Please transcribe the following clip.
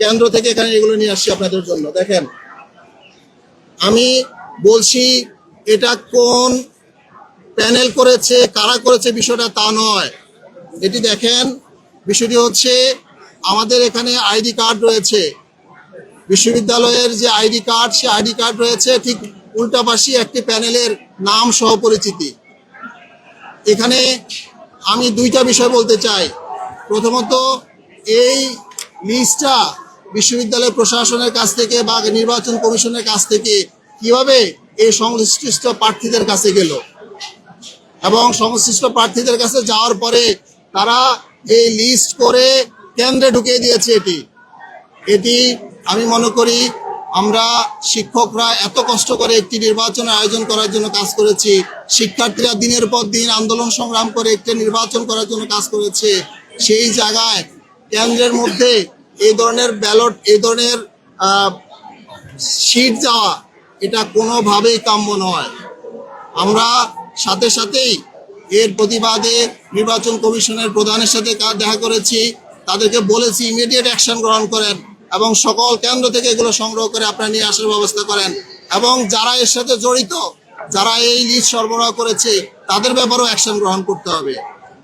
কেন্দ্র থেকে এখানে এগুলো নিয়ে আসছি আপনাদের জন্য। দেখেন, আমি বলছি এটা কোন প্যানেল করেছে, কারা করেছে বিষয়টা তা নয়। এটি দেখেন, বিষয়টি হচ্ছে আমাদের এখানে আইডি কার্ড রয়েছে, বিশ্ববিদ্যালয়ের যে আইডি কার্ড, সে আইডি কার্ড রয়েছে ঠিক উল্টাপাশে একটি প্যানেলের নাম সহ পরিচিতি। এখানে আমি দুইটা বিষয় বলতে চাই। প্রথমত, এই লিস্টটা বিশ্ববিদ্যালয় প্রশাসনের কাছ থেকে বা নির্বাচন কমিশনের কাছ থেকে কিভাবে এই সংশ্লিষ্ট প্রার্থীদের কাছে গেল, এবং সংশ্লিষ্ট প্রার্থীদের কাছে যাওয়ার পরে তারা এই লিস্ট করে কেন্দ্রে ঢুকিয়ে দিয়েছে। এটি আমি মনে করি আমরা শিক্ষকরা এত কষ্ট করে একটি নির্বাচনের আয়োজন করার জন্য কাজ করেছি, শিক্ষার্থীরা দিনের পর দিন আন্দোলন সংগ্রাম করে একটি নির্বাচন করার জন্য কাজ করেছে। সেই জায়গায় কেন্দ্রের মধ্যে এই ধরনের ব্যালট, এই ধরনের সিট যাওয়া, এটা কোনোভাবেই কাম্য নয়। আমরা সাথে সাথেই এর প্রতিবাদে নির্বাচন কমিশনের প্রধানের সাথে দেখা করেছি, তাদেরকে বলেছি ইমিডিয়েট অ্যাকশন গ্রহণ করেন এবং সকল কেন্দ্র থেকে এগুলো সংগ্রহ করে আপনারা নিয়ে আসার ব্যবস্থা করেন, এবং যারা এর সাথে জড়িত, যারা এই লিস্ট সরবরাহ করেছে, তাদের ব্যাপারেও অ্যাকশন গ্রহণ করতে হবে।